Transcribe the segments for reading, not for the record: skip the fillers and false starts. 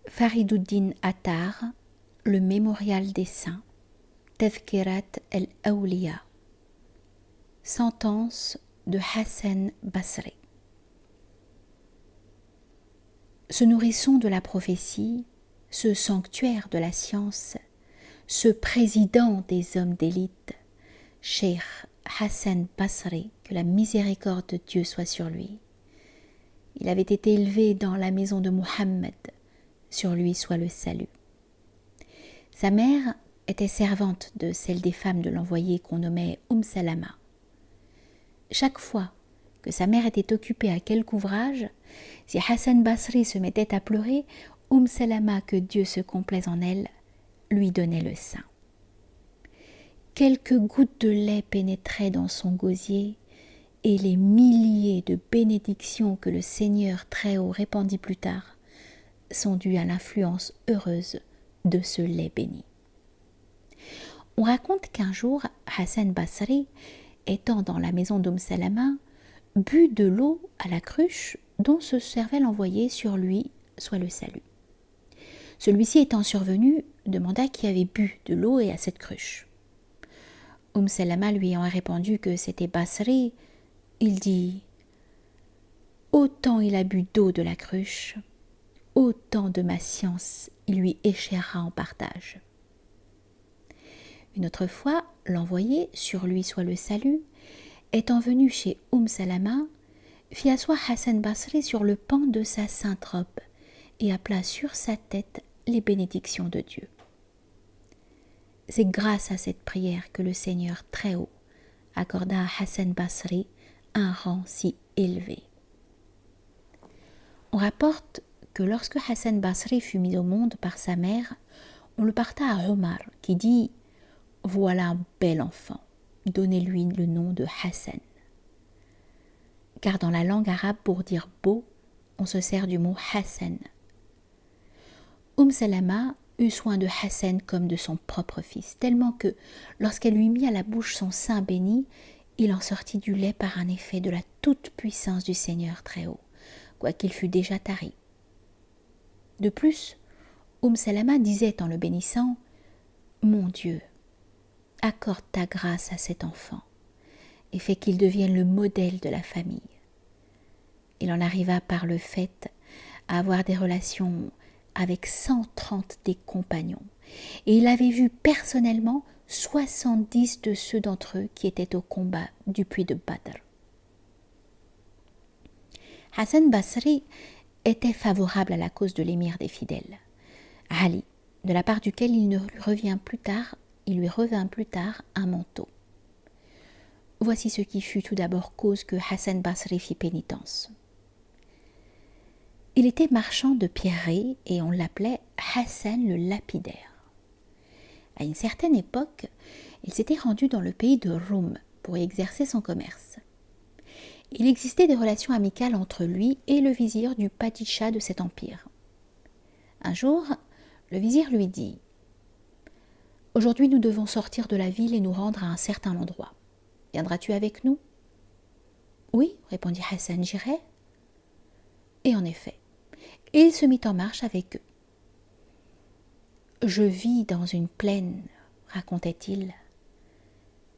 Fariduddin Attar, le mémorial des saints, Tadhkirat el-Awliya, sentence de Hassan Basri. Ce nourrisson de la prophétie, ce sanctuaire de la science, ce président des hommes d'élite, Cheikh Hassan Basri, que la miséricorde de Dieu soit sur lui. Il avait été élevé dans la maison de Muhammad, sur lui soit le salut. Sa mère était servante de celle des femmes de l'envoyé qu'on nommait Salama. Chaque fois que sa mère était occupée à quelque ouvrage, si Hassan Basri se mettait à pleurer, Salama, que Dieu se complaise en elle, lui donnait le sein. Quelques gouttes de lait pénétraient dans son gosier, et les milliers de bénédictions que le Seigneur Très-Haut répandit plus tard sont dues à l'influence heureuse de ce lait béni. On raconte qu'un jour, Hassan Basri, étant dans la maison Salama, but de l'eau à la cruche dont se servait l'envoyé sur lui, soit le salut. Celui-ci étant survenu, demanda qui avait bu de l'eau et à cette cruche. Salama lui ayant répondu que c'était Basri, il dit « Autant il a bu d'eau de la cruche, autant de ma science il lui échérera en partage. » Une autre fois, l'envoyé, sur lui soit le salut, étant venu chez Salama, fit asseoir Hassan Basri sur le pan de sa sainte robe et appela sur sa tête les bénédictions de Dieu. C'est grâce à cette prière que le Seigneur Très-Haut accorda à Hassan Basri un rang si élevé. On rapporte que lorsque Hassan Basri fut mis au monde par sa mère, on le porta à Omar qui dit « Voilà un bel enfant, donnez-lui le nom de Hassan. » Car dans la langue arabe, pour dire beau, on se sert du mot Hassan. Salama eut soin de Hassan comme de son propre fils, tellement que, lorsqu'elle lui mit à la bouche son sein béni, il en sortit du lait par un effet de la toute-puissance du Seigneur Très-Haut, quoiqu'il fût déjà tari. De plus, Salama disait en le bénissant « Mon Dieu, accorde ta grâce à cet enfant et fais qu'il devienne le modèle de la famille. » Il en arriva par le fait à avoir des relations avec 130 des compagnons, et il avait vu personnellement 70 de ceux d'entre eux qui étaient au combat du puits de Badr. Hassan Basri était favorable à la cause de l'émir des fidèles, Ali, de la part duquel il lui revint plus tard un manteau. Voici ce qui fut tout d'abord cause que Hassan Basri fit pénitence. Il était marchand de pierreries et on l'appelait Hassan le lapidaire. À une certaine époque, il s'était rendu dans le pays de Roum pour y exercer son commerce. Il existait des relations amicales entre lui et le vizir du padishah de cet empire. Un jour, le vizir lui dit « Aujourd'hui, nous devons sortir de la ville et nous rendre à un certain endroit. Viendras-tu avec nous ?»« Oui, répondit Hassan, j'irai. » Et en effet, il se mit en marche avec eux. « Je vis dans une plaine, racontait-il,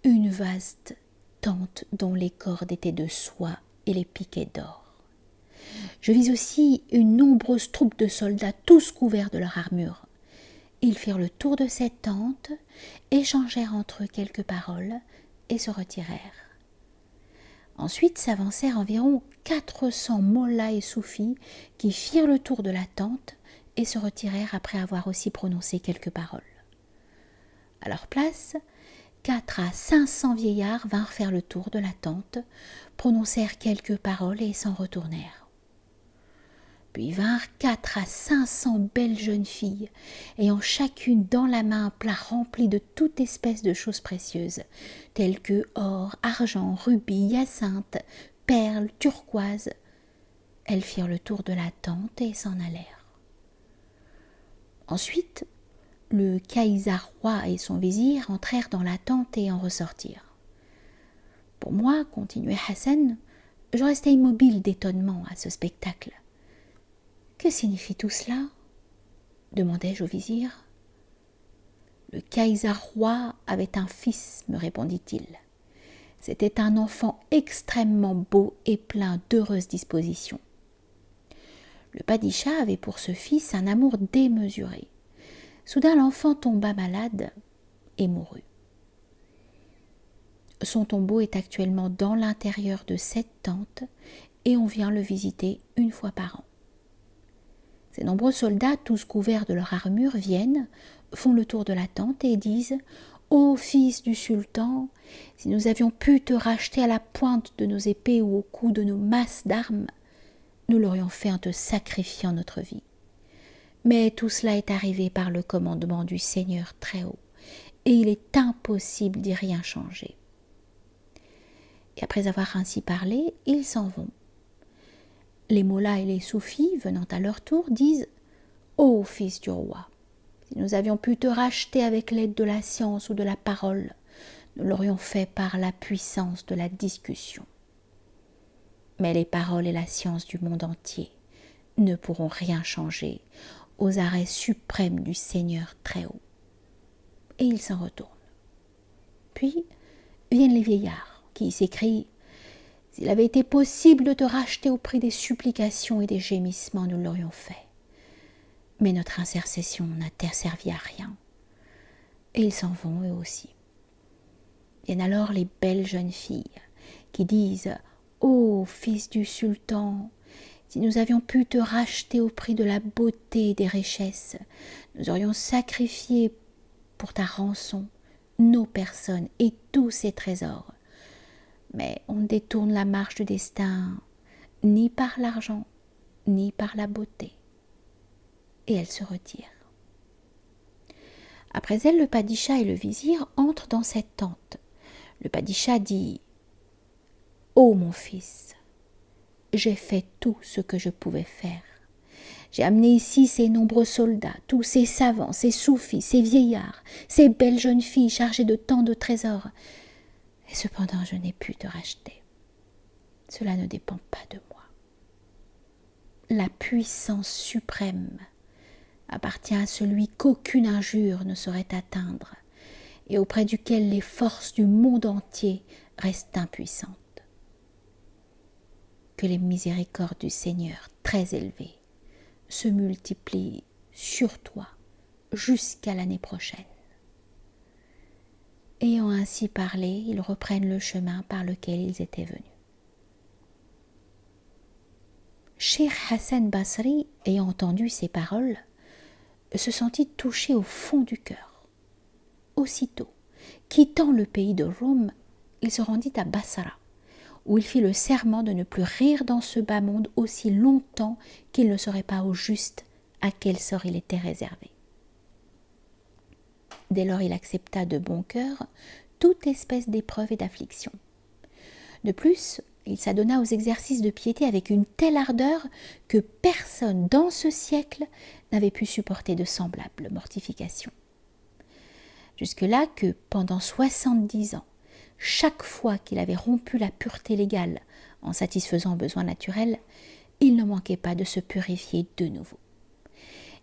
une vaste tente dont les cordes étaient de soie et les piquets d'or. Je vis aussi une nombreuse troupe de soldats, tous couverts de leur armure. Ils firent le tour de cette tente, échangèrent entre eux quelques paroles et se retirèrent. Ensuite s'avancèrent environ 400 mollahs et soufis qui firent le tour de la tente et se retirèrent après avoir aussi prononcé quelques paroles. À leur place, 4 à 500 vieillards vinrent faire le tour de la tente, prononcèrent quelques paroles et s'en retournèrent. Puis vinrent 4 à 500 belles jeunes filles, ayant chacune dans la main un plat rempli de toute espèce de choses précieuses, telles que or, argent, rubis, hyacinthe, perles, turquoises. Elles firent le tour de la tente et s'en allèrent. Ensuite, le caïsar roi et son vizir entrèrent dans la tente et en ressortirent. Pour moi, continuait Hassan, je restais immobile d'étonnement à ce spectacle. Que signifie tout cela ? demandai-je au vizir. Le Kaiser roi avait un fils, me répondit-il. C'était un enfant extrêmement beau et plein d'heureuses dispositions. Le padishah avait pour ce fils un amour démesuré. Soudain l'enfant tomba malade et mourut. Son tombeau est actuellement dans l'intérieur de cette tente et on vient le visiter une fois par an. Ces nombreux soldats, tous couverts de leur armure, viennent, font le tour de la tente et disent « Ô fils du sultan, si nous avions pu te racheter à la pointe de nos épées ou au coup de nos masses d'armes, nous l'aurions fait en te sacrifiant notre vie. Mais tout cela est arrivé par le commandement du Seigneur Très-Haut, et il est impossible d'y rien changer. » Et après avoir ainsi parlé, ils s'en vont. Les mollahs et les soufis, venant à leur tour, disent « Ô fils du roi, si nous avions pu te racheter avec l'aide de la science ou de la parole, nous l'aurions fait par la puissance de la discussion. Mais les paroles et la science du monde entier ne pourront rien changer aux arrêts suprêmes du Seigneur Très-Haut. » Et ils s'en retournent. Puis viennent les vieillards qui s'écrient « S'il avait été possible de te racheter au prix des supplications et des gémissements, nous l'aurions fait. Mais notre intercession n'a servi à rien. » Et ils s'en vont eux aussi. Viennent alors les belles jeunes filles qui disent « Ô fils du sultan, si nous avions pu te racheter au prix de la beauté et des richesses, nous aurions sacrifié pour ta rançon nos personnes et tous ces trésors. Mais on détourne la marche du destin ni par l'argent, ni par la beauté. » Et elle se retire. Après elle, le padishah et le vizir entrent dans cette tente. Le padishah dit « Ô mon fils, j'ai fait tout ce que je pouvais faire. J'ai amené ici ces nombreux soldats, tous ces savants, ces soufis, ces vieillards, ces belles jeunes filles chargées de tant de trésors. Et cependant, je n'ai pu te racheter. Cela ne dépend pas de moi. La puissance suprême appartient à celui qu'aucune injure ne saurait atteindre et auprès duquel les forces du monde entier restent impuissantes. Que les miséricordes du Seigneur très élevées se multiplient sur toi jusqu'à l'année prochaine. » Ayant ainsi parlé, ils reprennent le chemin par lequel ils étaient venus. Cheikh Hassan Basri, ayant entendu ces paroles, se sentit touché au fond du cœur. Aussitôt, quittant le pays de Rome, il se rendit à Bassara, où il fit le serment de ne plus rire dans ce bas monde aussi longtemps qu'il ne saurait pas au juste à quel sort il était réservé. Dès lors, il accepta de bon cœur toute espèce d'épreuve et d'affliction. De plus, il s'adonna aux exercices de piété avec une telle ardeur que personne dans ce siècle n'avait pu supporter de semblables mortifications. Jusque-là que, pendant 70 ans, chaque fois qu'il avait rompu la pureté légale en satisfaisant aux besoins naturels, il ne manquait pas de se purifier de nouveau.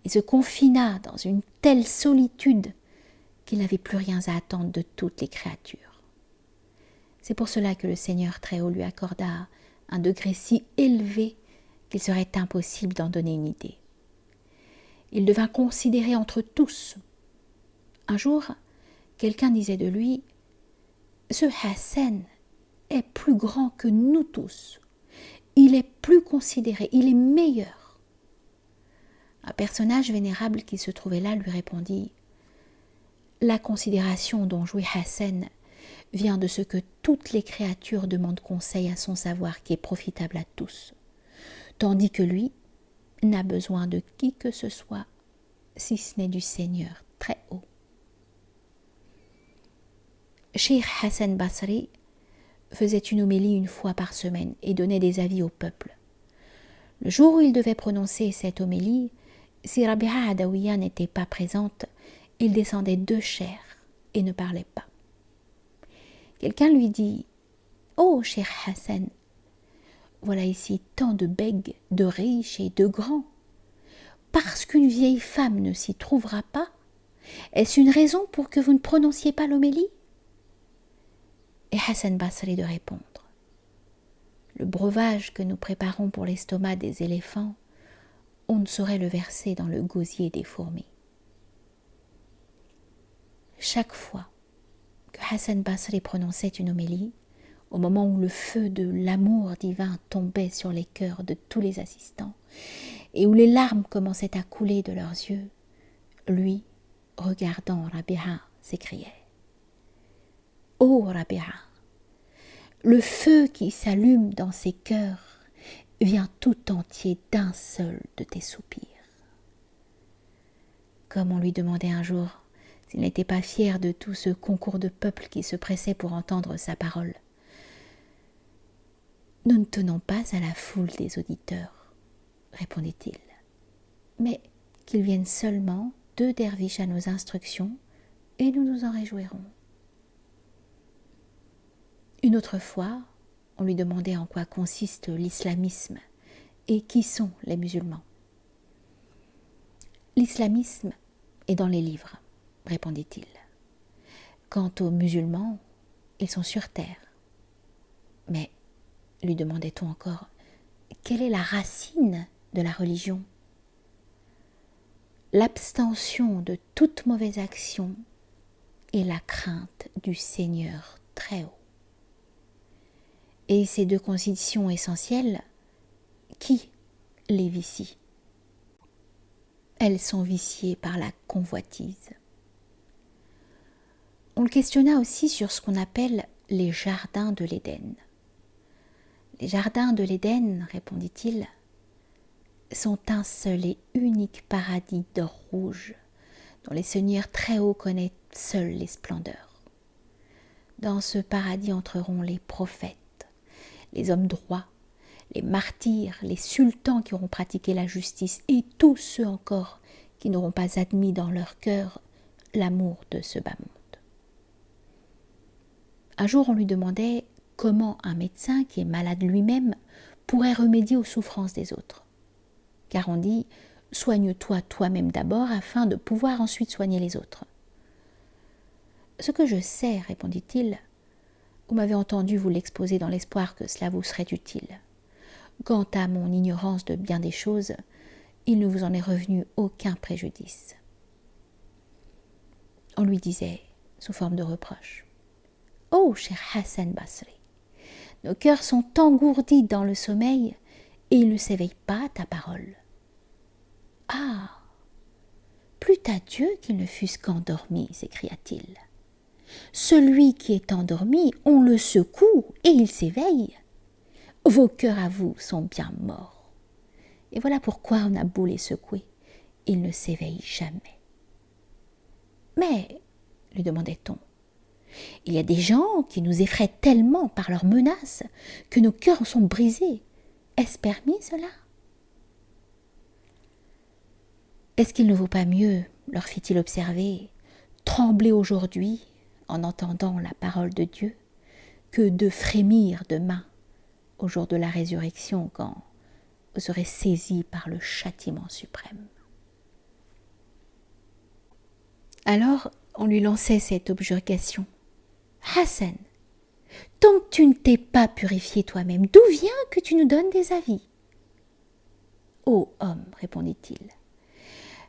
Il se confina dans une telle solitude qu'il n'avait plus rien à attendre de toutes les créatures. C'est pour cela que le Seigneur Très-Haut lui accorda un degré si élevé qu'il serait impossible d'en donner une idée. Il devint considéré entre tous. Un jour, quelqu'un disait de lui « Ce Hassan est plus grand que nous tous. Il est plus considéré, il est meilleur. » Un personnage vénérable qui se trouvait là lui répondit « La considération dont jouit Hassan vient de ce que toutes les créatures demandent conseil à son savoir qui est profitable à tous, tandis que lui n'a besoin de qui que ce soit, si ce n'est du Seigneur Très-Haut. » Cheikh Hassan Basri faisait une homélie une fois par semaine et donnait des avis au peuple. Le jour où il devait prononcer cette homélie, si Rabi'a Adawiya n'était pas présente, il descendait de chair et ne parlait pas. Quelqu'un lui dit « Oh, cher Hassan, voilà ici tant de bègues, de riches et de grands. parce qu'une vieille femme ne s'y trouvera pas, est-ce une raison pour que vous ne prononciez pas l'homélie ?» Et Hassan Basri de répondre: « Le breuvage que nous préparons pour l'estomac des éléphants, on ne saurait le verser dans le gosier des fourmis. » Chaque fois que Hassan Basri prononçait une homélie, au moment où le feu de l'amour divin tombait sur les cœurs de tous les assistants et où les larmes commençaient à couler de leurs yeux, lui, regardant Rabi'a, s'écriait: « Ô Rabi'a, le feu qui s'allume dans ces cœurs vient tout entier d'un seul de tes soupirs. » Comme on lui demandait un jour s'il n'était pas fier de tout ce concours de peuple qui se pressait pour entendre sa parole. « Nous ne tenons pas à la foule des auditeurs, répondait-il, mais qu'ils viennent seulement 2 derviches à nos instructions, et nous nous en réjouirons. » Une autre fois, on lui demandait en quoi consiste l'islamisme et qui sont les musulmans. « L'islamisme est dans les livres, répondit-il. Quant aux musulmans, ils sont sur terre. Mais, lui demandait-on encore, quelle est la racine de la religion ? L'abstention de toute mauvaise action et la crainte du Seigneur très haut. Et ces 2 conditions essentielles, qui les vicie ? Elles sont viciées par la convoitise. On le questionna aussi sur ce qu'on appelle les jardins de l'Éden. Les jardins de l'Éden, répondit-il, sont un seul et unique paradis d'or rouge, dont les seigneurs très hauts connaissent seuls les splendeurs. Dans ce paradis entreront les prophètes, les hommes droits, les martyrs, les sultans qui auront pratiqué la justice et tous ceux encore qui n'auront pas admis dans leur cœur l'amour de ce bas monde. Un jour, on lui demandait comment un médecin qui est malade lui-même pourrait remédier aux souffrances des autres. Car on dit « soigne-toi toi-même d'abord afin de pouvoir ensuite soigner les autres. » Ce que je sais, répondit-il, vous m'avez entendu vous l'exposer dans l'espoir que cela vous serait utile. Quant à mon ignorance de bien des choses, il ne vous en est revenu aucun préjudice. On lui disait, sous forme de reproche: « Oh, cher Hassan Basri, nos cœurs sont engourdis dans le sommeil et ils ne s'éveillent pas à ta parole. » « Ah, plût à Dieu qu'ils ne fussent qu'endormis, s'écria-t-il. Celui qui est endormi, on le secoue et il s'éveille. Vos cœurs à vous sont bien morts. Et voilà pourquoi on a beau les secouer, ils ne s'éveillent jamais. » « Mais, lui demandait-on, il y a des gens qui nous effraient tellement par leurs menaces que nos cœurs sont brisés. Est-ce permis cela ? Est-ce qu'il ne vaut pas mieux, leur fit-il observer, trembler aujourd'hui en entendant la parole de Dieu que de frémir demain au jour de la résurrection quand vous serez saisis par le châtiment suprême. » Alors on lui lançait cette objurgation. « Hassan, tant que tu ne t'es pas purifié toi-même, d'où vient que tu nous donnes des avis ?»« Ô homme, répondit-il,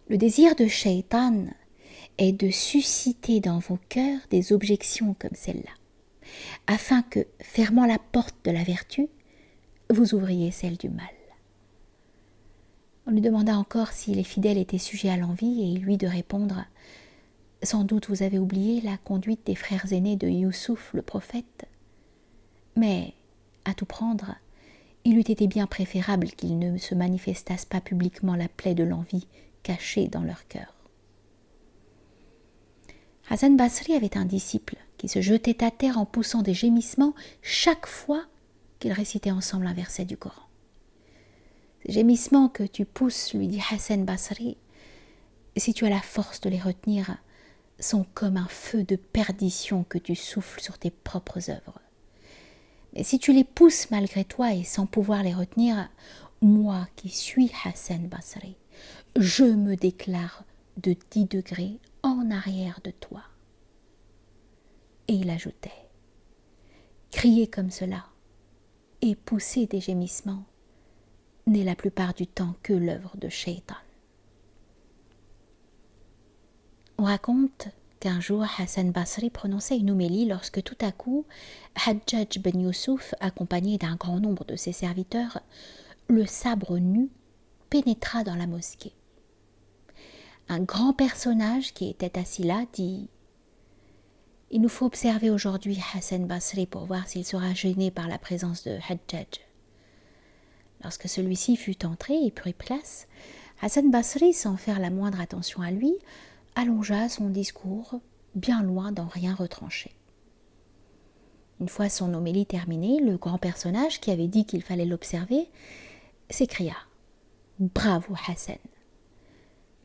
le désir de Shaitan est de susciter dans vos cœurs des objections comme celle-là, afin que, fermant la porte de la vertu, vous ouvriez celle du mal. » On lui demanda encore si les fidèles étaient sujets à l'envie, et il lui de répondre: « Sans doute vous avez oublié la conduite des frères aînés de Youssouf le prophète. Mais, à tout prendre, il eût été bien préférable qu'ils ne se manifestassent pas publiquement la plaie de l'envie cachée dans leur cœur. » Hassan Basri avait un disciple qui se jetait à terre en poussant des gémissements chaque fois qu'ils récitaient ensemble un verset du Coran. « Ces gémissements que tu pousses, lui dit Hassan Basri, si tu as la force de les retenir, sont comme un feu de perdition que tu souffles sur tes propres œuvres. Mais si tu les pousses malgré toi et sans pouvoir les retenir, moi qui suis Hassan Basri, je me déclare de 10 degrés en arrière de toi. Et il ajoutait, crier comme cela et pousser des gémissements n'est la plupart du temps que l'œuvre de Shaitan. On raconte qu'un jour Hassan Basri prononçait une homélie lorsque tout à coup Hajjaj ben Youssouf, accompagné d'un grand nombre de ses serviteurs, le sabre nu, pénétra dans la mosquée. Un grand personnage qui était assis là dit « Il nous faut observer aujourd'hui Hassan Basri pour voir s'il sera gêné par la présence de Hajjaj. » Lorsque celui-ci fut entré et prit place, Hassan Basri, sans faire la moindre attention à lui, allongea son discours, bien loin d'en rien retrancher. Une fois son homélie terminée, le grand personnage qui avait dit qu'il fallait l'observer s'écria « Bravo Hassan !»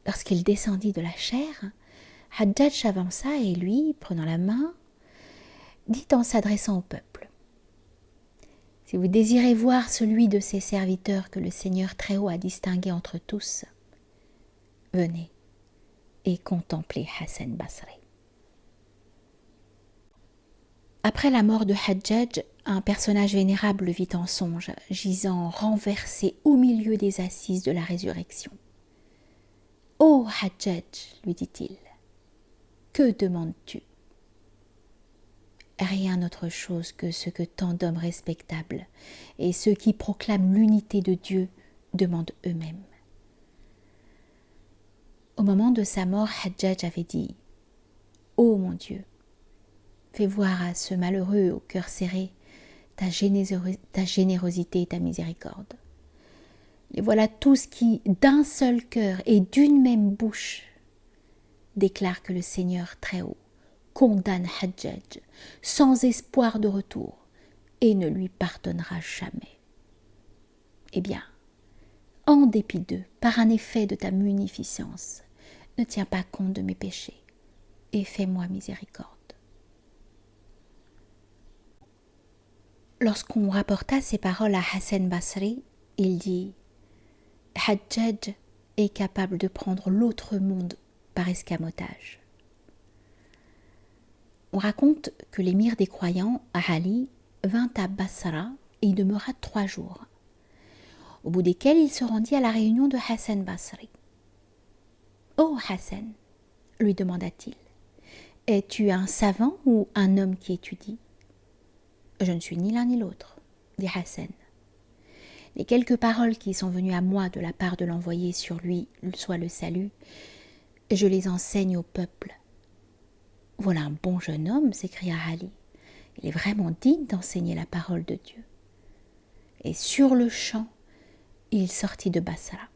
Lorsqu'il descendit de la chaire, Hajjaj avança et lui, prenant la main, dit en s'adressant au peuple « Si vous désirez voir celui de ses serviteurs que le Seigneur Très-Haut a distingué entre tous, venez et contemplez Hassan Basri. » Après la mort de Hajjaj, un personnage vénérable le vit en songe, gisant renversé au milieu des assises de la résurrection. « Ô Hajjaj, lui dit-il, que demandes-tu ? » Rien autre chose que ce que tant d'hommes respectables et ceux qui proclament l'unité de Dieu demandent eux-mêmes. Au moment de sa mort, Hajjaj avait dit « Ô mon Dieu, fais voir à ce malheureux au cœur serré ta générosité et ta miséricorde. Les voilà tous qui, d'un seul cœur et d'une même bouche, déclarent que le Seigneur Très-Haut condamne Hajjaj sans espoir de retour et ne lui pardonnera jamais. Eh bien, en dépit d'eux, par un effet de ta munificence, ne tiens pas compte de mes péchés et fais-moi miséricorde. » Lorsqu'on rapporta ces paroles à Hassan Basri, il dit « Hajjaj est capable de prendre l'autre monde par escamotage. » On raconte que l'émir des croyants, Ali, vint à Bassra et y demeura 3 jours, au bout desquels il se rendit à la réunion de Hassan Basri. « Oh Hassan, lui demanda-t-il, es-tu un savant ou un homme qui étudie ? » « Je ne suis ni l'un ni l'autre, » dit Hassan. « Les quelques paroles qui sont venues à moi de la part de l'envoyé sur lui, soit le salut, je les enseigne au peuple. » « Voilà un bon jeune homme, s'écria Ali. Il est vraiment digne d'enseigner la parole de Dieu. » Et sur le champ, il sortit de Bassra.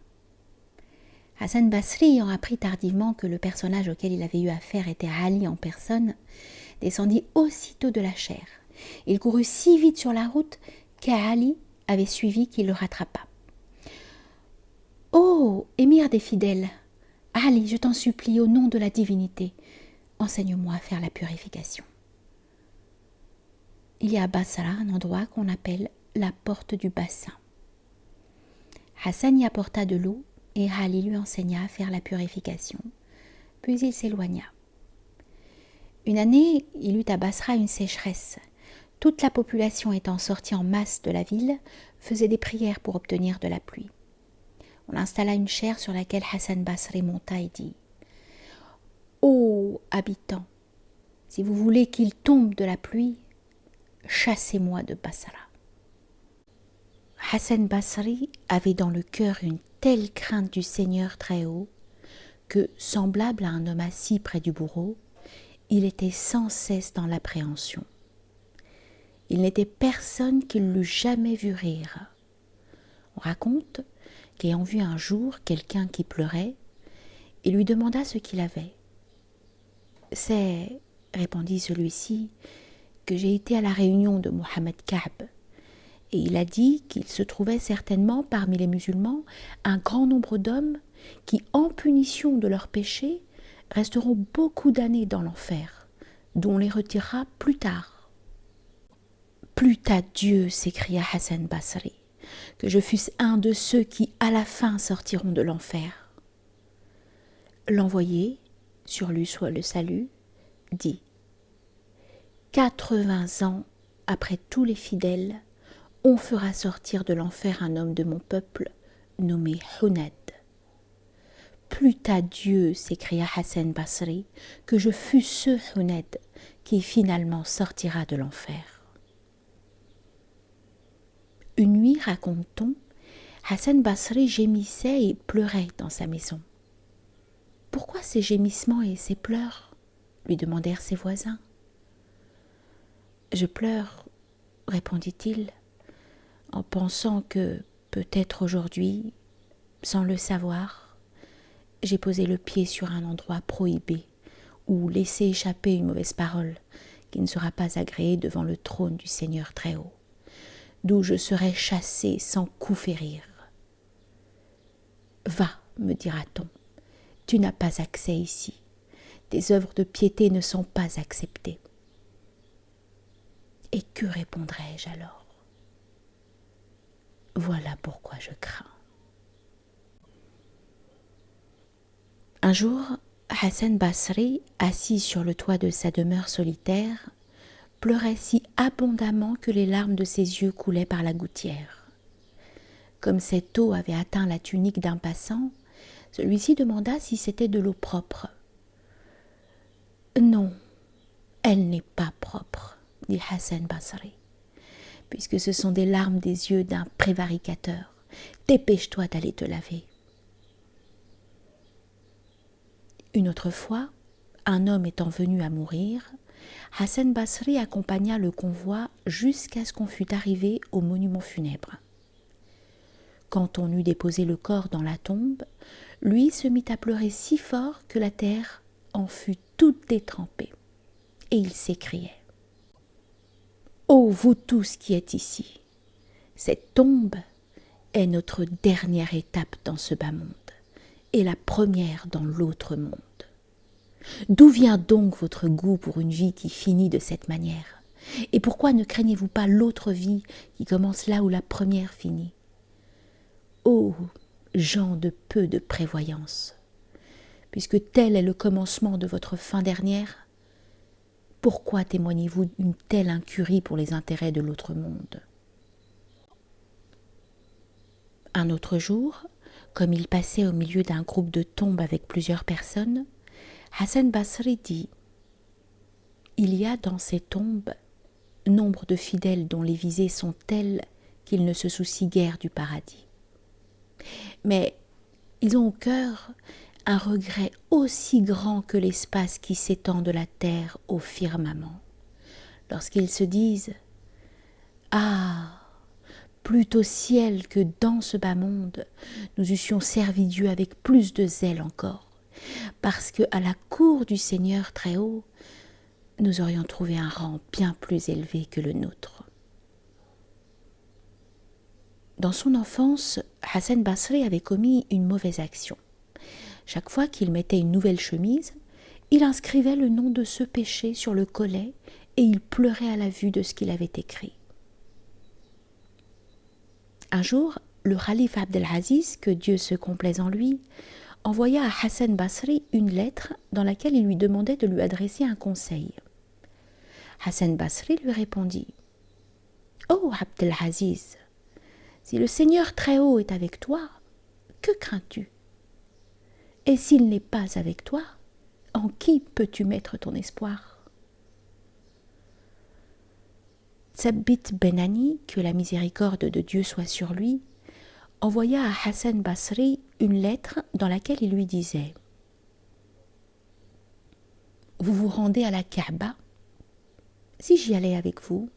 Hassan Basri, ayant appris tardivement que le personnage auquel il avait eu affaire était Ali en personne, descendit aussitôt de la chaire. Il courut si vite sur la route qu'Ali avait suivi qu'il le rattrapa. « Oh, émir des fidèles, Ali, je t'en supplie, au nom de la divinité, enseigne-moi à faire la purification. » Il y a à Bassra un endroit qu'on appelle la porte du bassin. Hassan y apporta de l'eau et Ali lui enseigna à faire la purification, puis il s'éloigna. Une année, il eut à Bassra une sécheresse. Toute la population étant sortie en masse de la ville, faisait des prières pour obtenir de la pluie. On installa une chaire sur laquelle Hassan Basri monta et dit « Ô habitants, si vous voulez qu'il tombe de la pluie, chassez-moi de Bassra. » Hassan Basri avait dans le cœur une telle crainte du Seigneur Très-Haut que, semblable à un homme assis près du bourreau, il était sans cesse dans l'appréhension. Il n'était personne qui l'eût jamais vu rire. On raconte qu'ayant vu un jour quelqu'un qui pleurait, il lui demanda ce qu'il avait. « C'est, répondit celui-ci, que j'ai été à la réunion de Mohammed Ka'b, et il a dit qu'il se trouvait certainement parmi les musulmans un grand nombre d'hommes qui, en punition de leurs péchés, resteront beaucoup d'années dans l'enfer, d'où on les retirera plus tard. » « Plût à Dieu, s'écria Hassan Basri, que je fusse un de ceux qui à la fin sortiront de l'enfer. L'envoyé, sur lui soit le salut, dit 80 ans après tous les fidèles, on fera sortir de l'enfer un homme de mon peuple nommé Hunad. Plût à Dieu, s'écria Hassan Basri, que je fus ce Hunad qui finalement sortira de l'enfer. Une nuit, raconte-t-on, Hassan Basri gémissait et pleurait dans sa maison. « Pourquoi ces gémissements et ces pleurs ?» lui demandèrent ses voisins. « Je pleure, répondit-il, en pensant que, peut-être aujourd'hui, sans le savoir, j'ai posé le pied sur un endroit prohibé ou laissé échapper une mauvaise parole qui ne sera pas agréée devant le trône du Seigneur Très-Haut, d'où je serai chassé sans coup férir. Va, me dira-t-on, tu n'as pas accès ici, tes œuvres de piété ne sont pas acceptées. Et que répondrai-je alors? Voilà pourquoi je crains. Un jour, Hassan Basri, assis sur le toit de sa demeure solitaire, pleurait si abondamment que les larmes de ses yeux coulaient par la gouttière. Comme cette eau avait atteint la tunique d'un passant, celui-ci demanda si c'était de l'eau propre. « Non, elle n'est pas propre, » dit Hassan Basri, « puisque ce sont des larmes des yeux d'un prévaricateur. Dépêche-toi d'aller te laver. » Une autre fois, un homme étant venu à mourir, Hassan Basri accompagna le convoi jusqu'à ce qu'on fût arrivé au monument funèbre. Quand on eut déposé le corps dans la tombe, lui se mit à pleurer si fort que la terre en fut toute détrempée. Et il s'écriait « Ô vous tous qui êtes ici, cette tombe est notre dernière étape dans ce bas monde et la première dans l'autre monde. D'où vient donc votre goût pour une vie qui finit de cette manière? Et pourquoi ne craignez-vous pas l'autre vie qui commence là où la première finit? Ô gens de peu de prévoyance, puisque tel est le commencement de votre fin dernière, pourquoi témoignez-vous une telle incurie pour les intérêts de l'autre monde? » Un autre jour, comme il passait au milieu d'un groupe de tombes avec plusieurs personnes, Hassan Basri dit « Il y a dans ces tombes nombre de fidèles dont les visées sont telles qu'ils ne se soucient guère du paradis. Mais ils ont au cœur un regret aussi grand que l'espace qui s'étend de la terre au firmament, lorsqu'ils se disent « Ah, plût au ciel que dans ce bas monde, nous eussions servi Dieu avec plus de zèle encore, parce que à la cour du Seigneur Très-Haut, nous aurions trouvé un rang bien plus élevé que le nôtre. » Dans son enfance, Hassan Basri avait commis une mauvaise action. Chaque fois qu'il mettait une nouvelle chemise, il inscrivait le nom de ce péché sur le collet et il pleurait à la vue de ce qu'il avait écrit. Un jour, le khalife Abdelaziz, que Dieu se complaise en lui, envoya à Hassan Basri une lettre dans laquelle il lui demandait de lui adresser un conseil. Hassan Basri lui répondit « Ô Abdelaziz, si le Seigneur Très-Haut est avec toi, que crains-tu? Et s'il n'est pas avec toi, en qui peux-tu mettre ton espoir ?» Thabit Ben-Ani, que la miséricorde de Dieu soit sur lui, envoya à Hassan Basri une lettre dans laquelle il lui disait « Vous vous rendez à la Kaaba? Si j'y allais avec vous ?» ?»«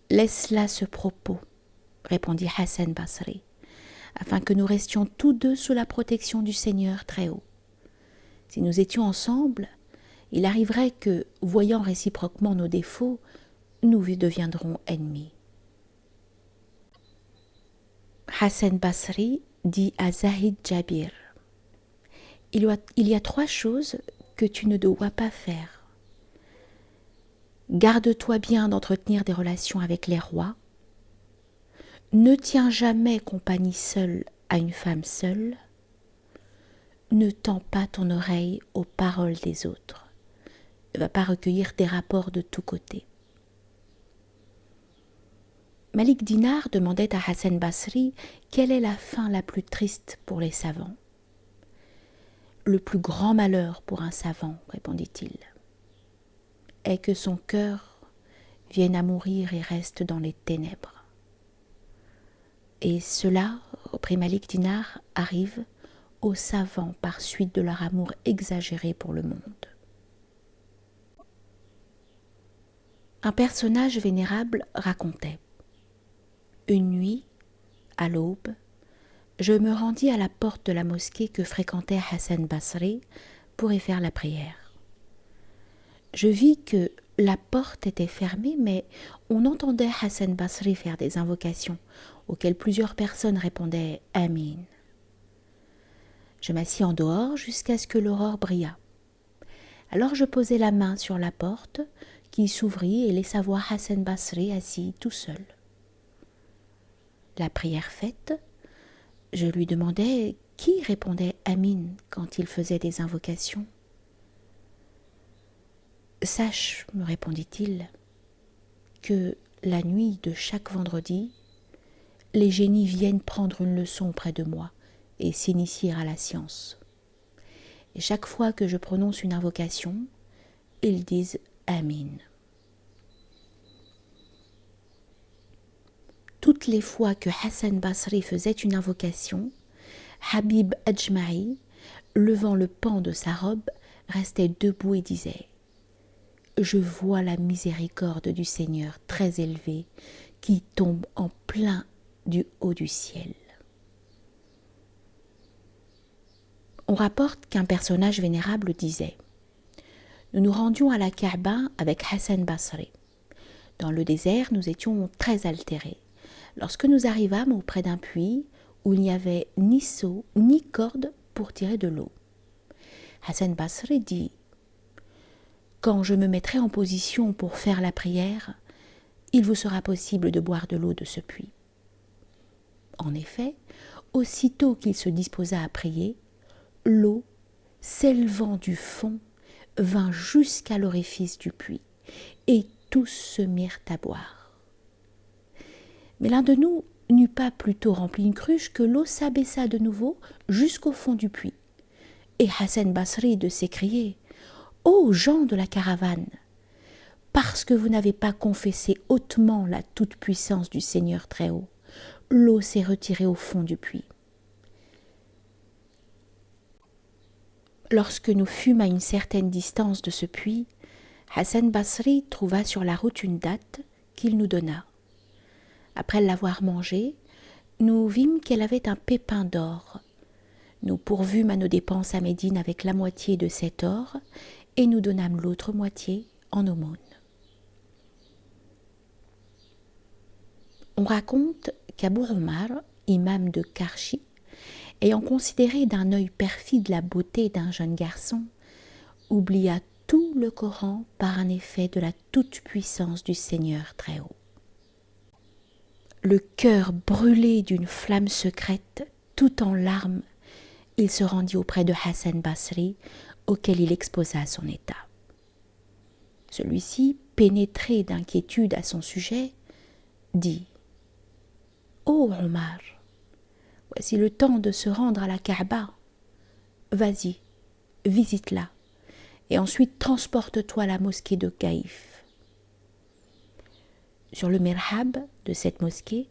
Laisse là ce propos, » répondit Hassan Basri, « afin que nous restions tous deux sous la protection du Seigneur Très-Haut. Si nous étions ensemble, il arriverait que, voyant réciproquement nos défauts, nous deviendrons ennemis. » Hassan Basri dit à Zahid Jabir « Il y a 3 choses que tu ne dois pas faire. Garde-toi bien d'entretenir des relations avec les rois, Ne tiens jamais compagnie seule à une femme seule. Ne tends pas ton oreille aux paroles des autres. Ne va pas recueillir des rapports de tous côtés. Malik Dinar demandait à Hassan Basri quelle est la fin la plus triste pour les savants. Le plus grand malheur pour un savant, répondit-il, est que son cœur vienne à mourir et reste dans les ténèbres. Et cela, reprit Malik Dinar, arrive aux savants par suite de leur amour exagéré pour le monde. Un personnage vénérable racontait: une nuit, à l'aube, je me rendis à la porte de la mosquée que fréquentait Hassan Basri pour y faire la prière. Je vis que la porte était fermée, mais on entendait Hassan Basri faire des invocations auxquelles plusieurs personnes répondaient « Amin ». Je m'assis en dehors jusqu'à ce que l'aurore brilla. Alors je posai la main sur la porte qui s'ouvrit et laissa voir Hassan Basri assis tout seul. La prière faite, je lui demandai qui répondait Amin quand il faisait des invocations. Sache, me répondit-il, que la nuit de chaque vendredi, les génies viennent prendre une leçon auprès de moi et s'initier à la science. Et chaque fois que je prononce une invocation, ils disent Amin. Toutes les fois que Hassan Basri faisait une invocation, Habib Ajma'i, levant le pan de sa robe, restait debout et disait « Je vois la miséricorde du Seigneur très élevée qui tombe en plein du haut du ciel. » On rapporte qu'un personnage vénérable disait « Nous nous rendions à la Kaaba avec Hassan Basri. Dans le désert, nous étions très altérés. Lorsque nous arrivâmes auprès d'un puits où il n'y avait ni seau ni corde pour tirer de l'eau, Hassan Basri dit « Quand je me mettrai en position pour faire la prière, il vous sera possible de boire de l'eau de ce puits. » En effet, aussitôt qu'il se disposa à prier, l'eau, s'élevant du fond, vint jusqu'à l'orifice du puits, et tous se mirent à boire. Mais l'un de nous n'eut pas plutôt rempli une cruche que l'eau s'abaissa de nouveau jusqu'au fond du puits. Et Hassan Basri de s'écrier « Ô gens de la caravane, parce que vous n'avez pas confessé hautement la toute-puissance du Seigneur Très-Haut, l'eau s'est retirée au fond du puits. » Lorsque nous fûmes à une certaine distance de ce puits, Hassan Basri trouva sur la route une date qu'il nous donna. Après l'avoir mangée, nous vîmes qu'elle avait un pépin d'or. Nous pourvûmes à nos dépenses à Médine avec la moitié de cet or et nous donnâmes l'autre moitié en aumône. On raconte qu'Abou Omar, imam de Karchi, ayant considéré d'un œil perfide la beauté d'un jeune garçon, oublia tout le Coran par un effet de la toute-puissance du Seigneur Très-Haut. Le cœur brûlé d'une flamme secrète, tout en larmes, il se rendit auprès de Hassan Basri, auquel il exposa son état. Celui-ci, pénétré d'inquiétude à son sujet, dit « Ô Omar, voici le temps de se rendre à la Kaaba. Vas-y, visite-la, et ensuite transporte-toi à la mosquée de Gaïf. » Sur le mirhab de cette mosquée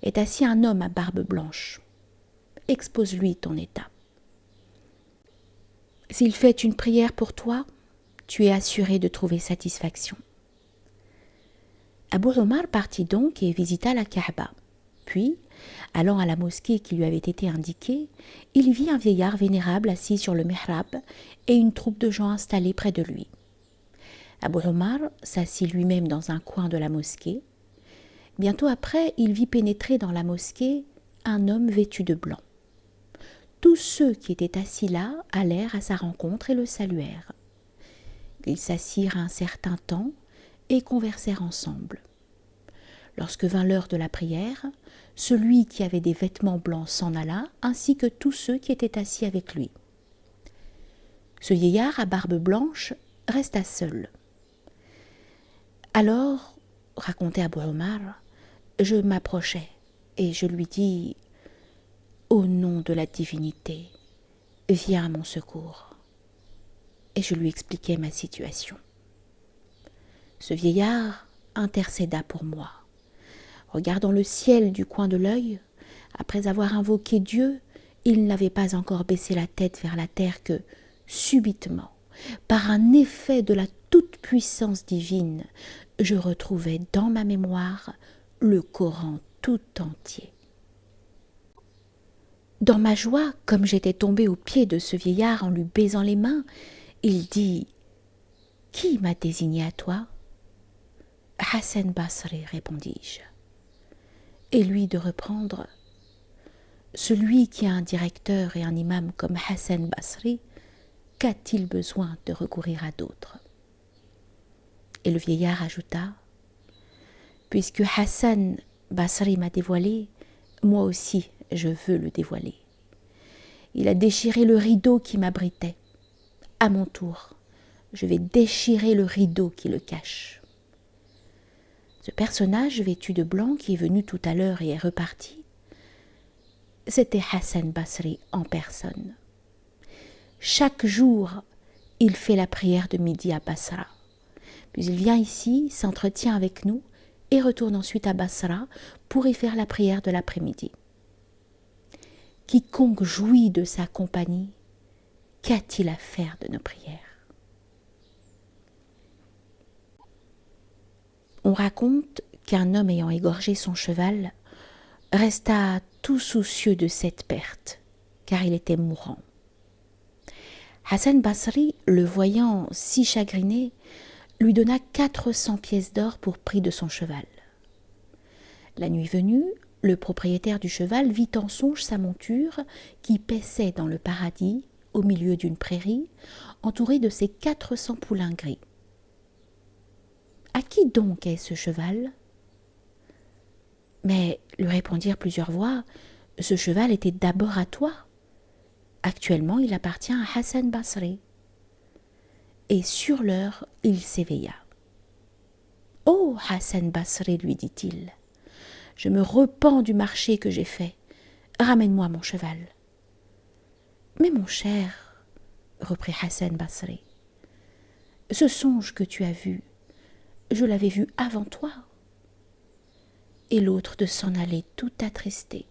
est assis un homme à barbe blanche. Expose-lui ton état. S'il fait une prière pour toi, tu es assuré de trouver satisfaction. Abou Omar partit donc et visita la Kaaba. Puis, allant à la mosquée qui lui avait été indiquée, il vit un vieillard vénérable assis sur le mihrab et une troupe de gens installés près de lui. Abou Omar s'assit lui-même dans un coin de la mosquée. Bientôt après, il vit pénétrer dans la mosquée un homme vêtu de blanc. Tous ceux qui étaient assis là allèrent à sa rencontre et le saluèrent. Ils s'assirent un certain temps et conversèrent ensemble. Lorsque vint l'heure de la prière, celui qui avait des vêtements blancs s'en alla, ainsi que tous ceux qui étaient assis avec lui. Ce vieillard à barbe blanche resta seul. Alors, racontait Abu Omar, je m'approchai et je lui dis « Au nom de la divinité, viens à mon secours ». Et je lui expliquai ma situation. Ce vieillard intercéda pour moi. Regardant le ciel du coin de l'œil, après avoir invoqué Dieu, il n'avait pas encore baissé la tête vers la terre que, subitement, par un effet de la toute-puissance divine, je retrouvai dans ma mémoire le Coran tout entier. Dans ma joie, comme j'étais tombée aux pieds de ce vieillard en lui baisant les mains, il dit « Qui m'a désigné à toi ?»« Hassan Basri, répondis-je. Et lui de reprendre « Celui qui a un directeur et un imam comme Hassan Basri, qu'a-t-il besoin de recourir à d'autres ?» Et le vieillard ajouta « Puisque Hassan Basri m'a dévoilé, moi aussi je veux le dévoiler. Il a déchiré le rideau qui m'abritait. À mon tour, je vais déchirer le rideau qui le cache. » Ce personnage vêtu de blanc qui est venu tout à l'heure et est reparti, c'était Hassan Basri en personne. Chaque jour, il fait la prière de midi à Basra. Puis il vient ici, s'entretient avec nous et retourne ensuite à Basra pour y faire la prière de l'après-midi. Quiconque jouit de sa compagnie, qu'a-t-il à faire de nos prières? On raconte qu'un homme ayant égorgé son cheval resta tout soucieux de cette perte, car il était mourant. Hassan Basri, le voyant si chagriné, lui donna 400 pièces d'or pour prix de son cheval. La nuit venue, le propriétaire du cheval vit en songe sa monture qui paissait dans le paradis, au milieu d'une prairie, entourée de ses 400 poulains gris. « À qui donc est ce cheval ?» Mais, lui répondirent plusieurs voix, « Ce cheval était d'abord à toi. Actuellement, il appartient à Hassan Basri. » Et sur l'heure, il s'éveilla. « Oh, Hassan Basri, lui dit-il, je me repens du marché que j'ai fait. Ramène-moi mon cheval. »« Mais mon cher, reprit Hassan Basri, ce songe que tu as vu, je l'avais vu avant toi. » Et l'autre de s'en aller tout attristé.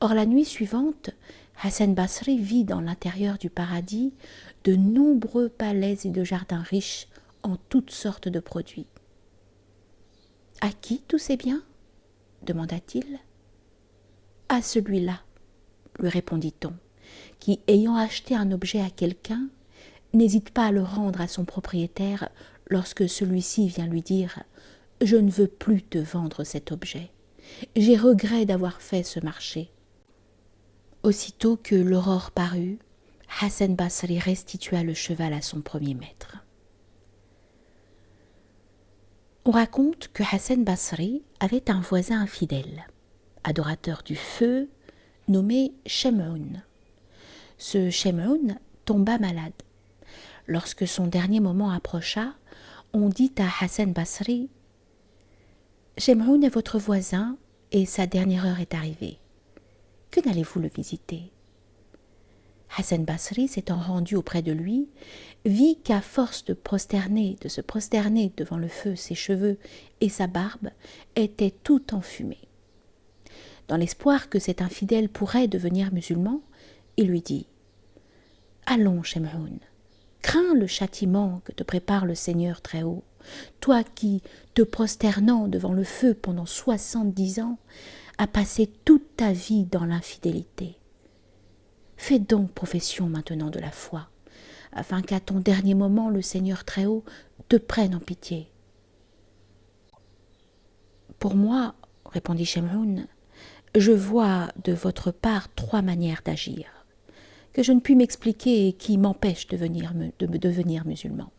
Or la nuit suivante, Hassan Basri vit dans l'intérieur du paradis de nombreux palais et de jardins riches en toutes sortes de produits. « À qui tous ces biens ?» demanda-t-il. « À celui-là, lui répondit-on, qui, ayant acheté un objet à quelqu'un, n'hésite pas à le rendre à son propriétaire lorsque celui-ci vient lui dire « Je ne veux plus te vendre cet objet. J'ai regret d'avoir fait ce marché. » Aussitôt que l'aurore parut, Hassan Basri restitua le cheval à son premier maître. On raconte que Hassan Basri avait un voisin infidèle, adorateur du feu, nommé Shem'un. Ce Shem'un tomba malade. Lorsque son dernier moment approcha, on dit à Hassan Basri « Shem'un est votre voisin et sa dernière heure est arrivée. Que n'allez-vous le visiter ?» Hassan Basri, s'étant rendu auprès de lui, vit qu'à force de se prosterner devant le feu, ses cheveux et sa barbe étaient tout enfumés. Dans l'espoir que cet infidèle pourrait devenir musulman, il lui dit « Allons, Shem'un, crains le châtiment que te prépare le Seigneur Très-Haut, toi qui, te prosternant devant le feu pendant 70 ans, as passé toute ta vie dans l'infidélité. Fais donc profession maintenant de la foi, afin qu'à ton dernier moment le Seigneur Très-Haut te prenne en pitié. » « Pour moi, répondit Shem'un, je vois de votre part 3 manières d'agir, que je ne puis m'expliquer et qui m'empêchent de devenir musulman.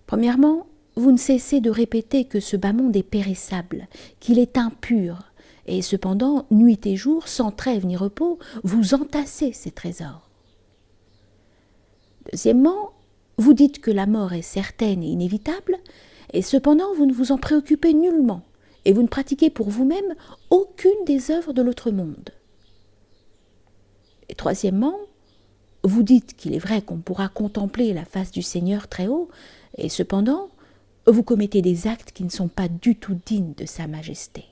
Premièrement, vous ne cessez de répéter que ce bas monde est périssable, qu'il est impur, et cependant, nuit et jour, sans trêve ni repos, vous entassez ces trésors. Deuxièmement, vous dites que la mort est certaine et inévitable, et cependant vous ne vous en préoccupez nullement, et vous ne pratiquez pour vous-même aucune des œuvres de l'autre monde. Et troisièmement, vous dites qu'il est vrai qu'on pourra contempler la face du Seigneur très haut, et cependant, vous commettez des actes qui ne sont pas du tout dignes de sa majesté.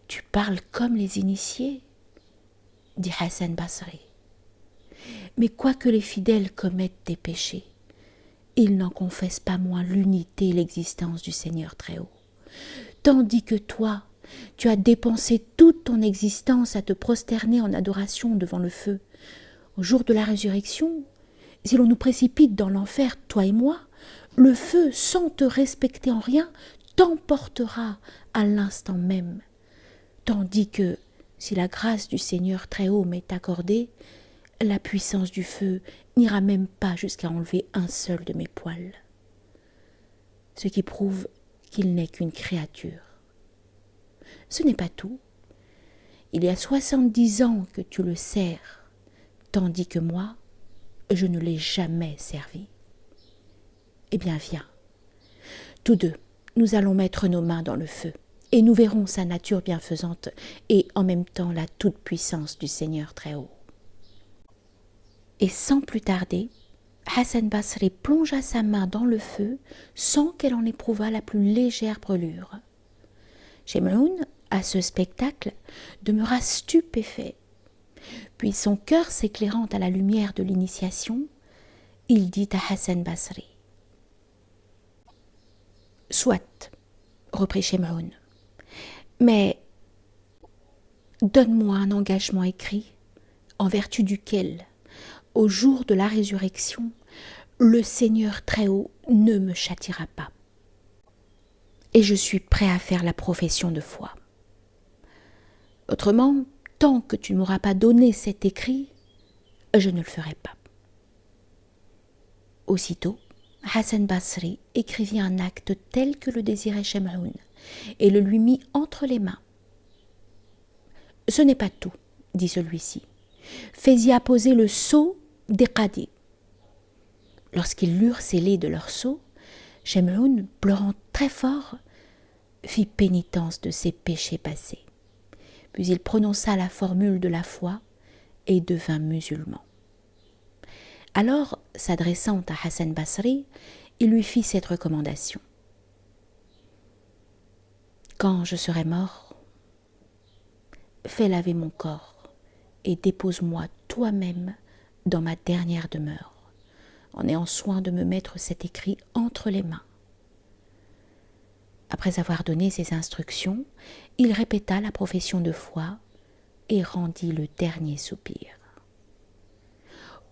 Tu parles comme les initiés, dit Hassan Basri. Mais quoique les fidèles commettent des péchés, ils n'en confessent pas moins l'unité et l'existence du Seigneur très haut. Tandis que toi, tu as dépensé toute ton existence à te prosterner en adoration devant le feu. Au jour de la résurrection, si l'on nous précipite dans l'enfer, toi et moi, le feu, sans te respecter en rien, t'emportera à l'instant même. Tandis que, si la grâce du Seigneur très haut m'est accordée, la puissance du feu n'ira même pas jusqu'à enlever un seul de mes poils. Ce qui prouve qu'il n'est qu'une créature. Ce n'est pas tout. Il y a 70 ans que tu le sers, tandis que moi, je ne l'ai jamais servi. Eh bien, viens. Tous deux, nous allons mettre nos mains dans le feu, et nous verrons sa nature bienfaisante et en même temps la toute-puissance du Seigneur très haut. Et sans plus tarder, Hassan Basri plongea sa main dans le feu sans qu'elle en éprouvât la plus légère brûlure. Shem'oun, à ce spectacle, demeura stupéfait. Puis son cœur s'éclairant à la lumière de l'initiation, il dit à Hassan Basri: « Soit, reprit Shem'oun, mais donne-moi un engagement écrit en vertu duquel, au jour de la résurrection, le Seigneur très haut ne me châtiera pas. Et je suis prêt à faire la profession de foi. Autrement, tant que tu ne m'auras pas donné cet écrit, je ne le ferai pas. » Aussitôt, Hassan Basri écrivit un acte tel que le désirait Shem'oun et le lui mit entre les mains. « Ce n'est pas tout, dit celui-ci. Fais-y apposer le sceau des qadis. » Lorsqu'ils l'eurent scellé de leur sceau, Shem'oun, pleurant très fort, fit pénitence de ses péchés passés. Puis il prononça la formule de la foi et devint musulman. Alors, s'adressant à Hassan Basri, il lui fit cette recommandation. « Quand je serai mort, fais laver mon corps et dépose-moi toi-même dans ma dernière demeure, en ayant soin de me mettre cet écrit entre les mains. » Après avoir donné ces instructions, il répéta la profession de foi et rendit le dernier soupir.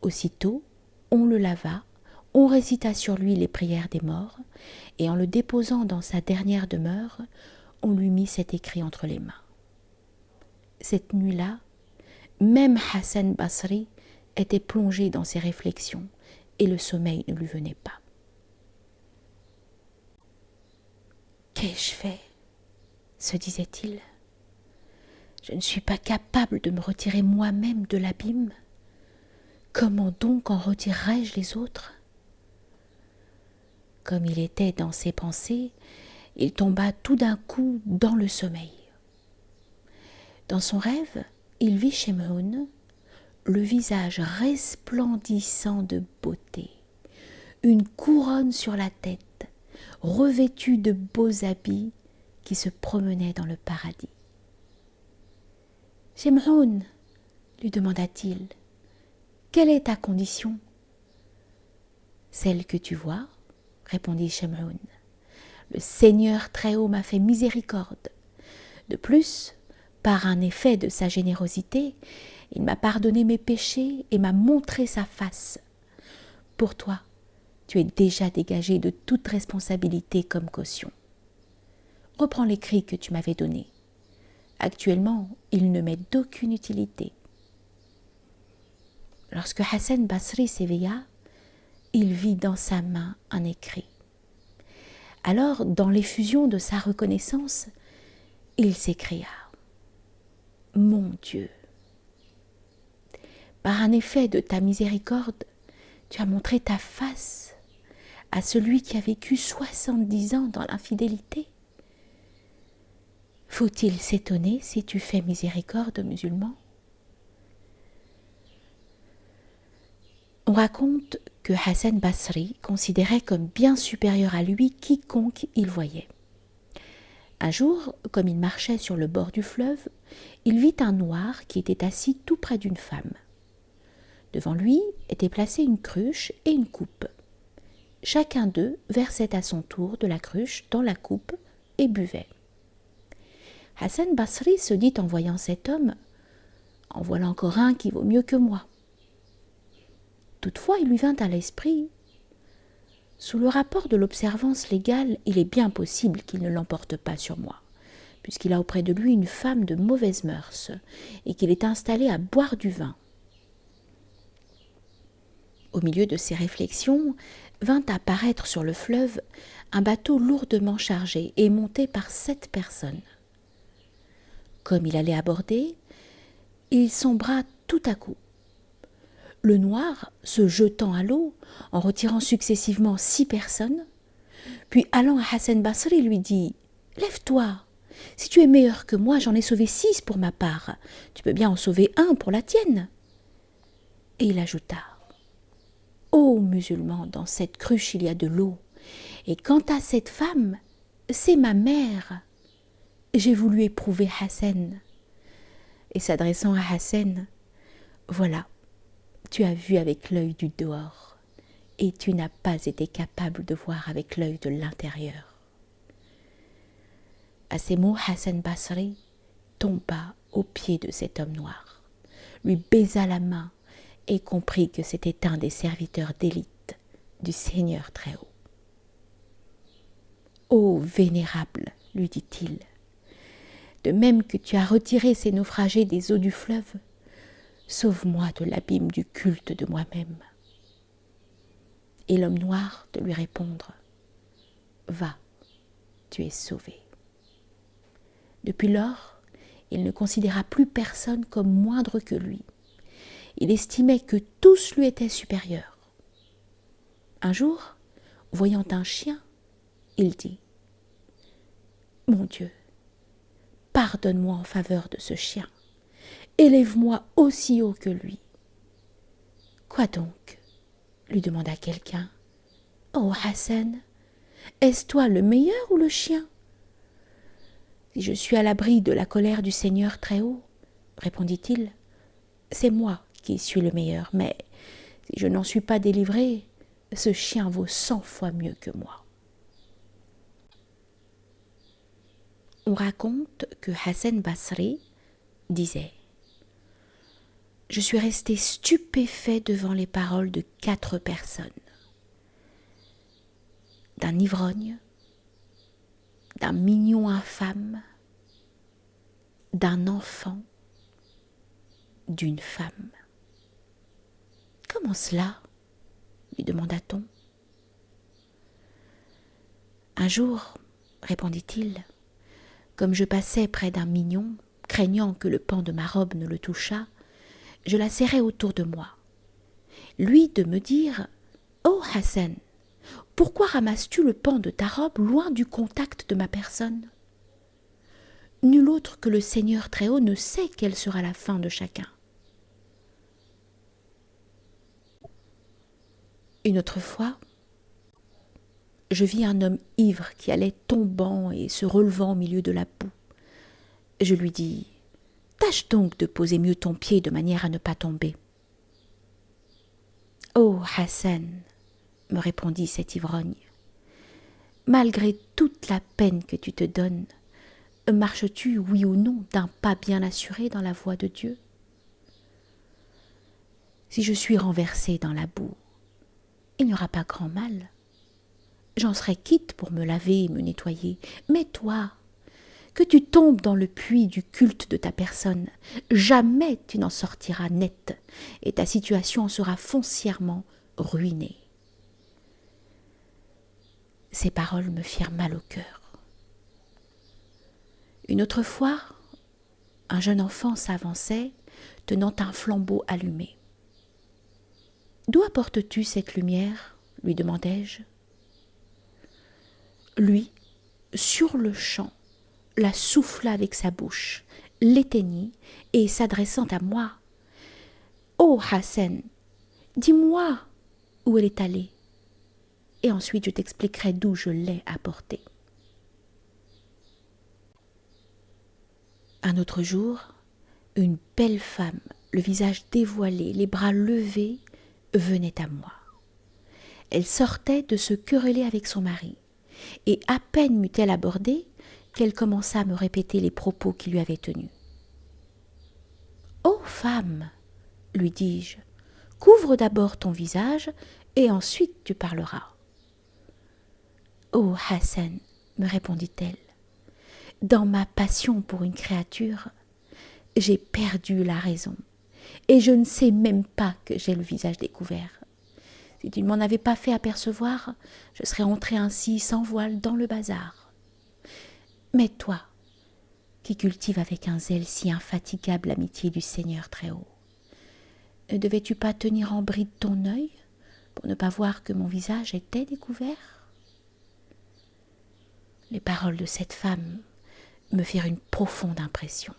Aussitôt, on le lava, on récita sur lui les prières des morts, et en le déposant dans sa dernière demeure, on lui mit cet écrit entre les mains. Cette nuit-là, même Hassan Basri était plongé dans ses réflexions, et le sommeil ne lui venait pas. « Qu'ai-je fait ?» se disait-il. « Je ne suis pas capable de me retirer moi-même de l'abîme. Comment donc en retirerai-je les autres ?» Comme il était dans ses pensées, il tomba tout d'un coup dans le sommeil. Dans son rêve, il vit Shem'oun, le visage resplendissant de beauté, une couronne sur la tête, revêtu de beaux habits, qui se promenait dans le paradis. « Shem'oun, lui demanda-t-il, quelle est ta condition ?»« Celle que tu vois, répondit Shem'oun. Le Seigneur très haut m'a fait miséricorde. De plus, par un effet de sa générosité, il m'a pardonné mes péchés et m'a montré sa face. Pour toi, tu es déjà dégagé de toute responsabilité comme caution. Reprends l'écrit que tu m'avais donné. Actuellement, il ne m'est d'aucune utilité. » Lorsque Hassan Basri s'éveilla, il vit dans sa main un écrit. Alors, dans l'effusion de sa reconnaissance, il s'écria « Mon Dieu, par un effet de ta miséricorde, tu as montré ta face à celui qui a vécu 70 ans dans l'infidélité. Faut-il s'étonner si tu fais miséricorde aux musulmans ?» On raconte que Hassan Basri considérait comme bien supérieur à lui quiconque il voyait. Un jour, comme il marchait sur le bord du fleuve, il vit un noir qui était assis tout près d'une femme. Devant lui étaient placées une cruche et une coupe. Chacun d'eux versait à son tour de la cruche dans la coupe et buvait. Hassan Basri se dit en voyant cet homme « En voilà encore un qui vaut mieux que moi ». Toutefois, il lui vint à l'esprit « Sous le rapport de l'observance légale, il est bien possible qu'il ne l'emporte pas sur moi, puisqu'il a auprès de lui une femme de mauvaise mœurs et qu'il est installé à boire du vin. » Au milieu de ces réflexions, vint apparaître sur le fleuve un bateau lourdement chargé et monté par 7 personnes. Comme il allait aborder, il sombra tout à coup. Le noir, se jetant à l'eau, en retirant successivement 6 personnes, puis allant à Hassan Basri, lui dit « Lève-toi, si tu es meilleur que moi, j'en ai sauvé 6 pour ma part, tu peux bien en sauver 1 pour la tienne. » Et il ajouta « Ô musulmans, dans cette cruche il y a de l'eau, et quant à cette femme, c'est ma mère. J'ai voulu éprouver Hassan. » Et s'adressant à Hassan, « Voilà, tu as vu avec l'œil du dehors, et tu n'as pas été capable de voir avec l'œil de l'intérieur. » À ces mots, Hassan Basri tomba aux pieds de cet homme noir, lui baisa la main et comprit que c'était un des serviteurs d'élite du Seigneur Très-Haut. « Ô vénérable, lui dit-il, de même que tu as retiré ces naufragés des eaux du fleuve, sauve-moi de l'abîme du culte de moi-même. » Et l'homme noir de lui répondre « Va, tu es sauvé. » Depuis lors, il ne considéra plus personne comme moindre que lui. Il estimait que tous lui étaient supérieurs. Un jour, voyant un chien, il dit « Mon Dieu, pardonne-moi en faveur de ce chien. Élève-moi aussi haut que lui. » « Quoi donc ?» lui demanda quelqu'un. « Oh Hassan, est-ce toi le meilleur ou le chien ?»« Si je suis à l'abri de la colère du Seigneur Très-Haut, répondit-il, c'est moi qui suis le meilleur, mais si je n'en suis pas délivré, ce chien vaut 100 fois mieux que moi. » On raconte que Hassan Basri disait « Je suis resté stupéfait devant les paroles de 4 personnes, d'un ivrogne, d'un mignon infâme, d'un enfant, d'une femme. »« Comment cela ?» lui demanda-t-on. « Un jour, répondit-il, comme je passais près d'un mignon, craignant que le pan de ma robe ne le touchât, je la serrai autour de moi. Lui de me dire « Oh Hassan, pourquoi ramasses-tu le pan de ta robe loin du contact de ma personne ? Nul autre que le Seigneur Très-Haut ne sait quelle sera la fin de chacun. » Une autre fois, je vis un homme ivre qui allait tombant et se relevant au milieu de la boue. Je lui dis « Tâche donc de poser mieux ton pied de manière à ne pas tomber. »« Oh Hassan, me répondit cet ivrogne, malgré toute la peine que tu te donnes, marches-tu, oui ou non, d'un pas bien assuré dans la voie de Dieu ? Si je suis renversé dans la boue, il n'y aura pas grand mal. J'en serai quitte pour me laver et me nettoyer. Mais toi, que tu tombes dans le puits du culte de ta personne, jamais tu n'en sortiras net, et ta situation en sera foncièrement ruinée. Ces paroles me firent mal au cœur. Une autre fois, un jeune enfant s'avançait, tenant un flambeau allumé. « D'où apportes-tu cette lumière ?» lui demandai-je. Lui, sur le champ, la souffla avec sa bouche, l'éteignit et s'adressant à moi, « Oh Hassan, dis-moi où elle est allée, et ensuite je t'expliquerai d'où je l'ai apportée. » Un autre jour, une belle femme, le visage dévoilé, les bras levés, venait à moi. Elle sortait de se quereller avec son mari, et à peine m'eut-elle abordée qu'elle commença à me répéter les propos qu'il lui avait tenus. « Ô femme, lui dis-je, couvre d'abord ton visage et ensuite tu parleras. »« Ô Hassan, me répondit-elle, dans ma passion pour une créature, j'ai perdu la raison et je ne sais même pas que j'ai le visage découvert. Si tu ne m'en avais pas fait apercevoir, je serais entrée ainsi sans voile dans le bazar. Mais toi, qui cultives avec un zèle si infatigable l'amitié du Seigneur Très-Haut, ne devais-tu pas tenir en bride ton œil pour ne pas voir que mon visage était découvert ?» Les paroles de cette femme me firent une profonde impression.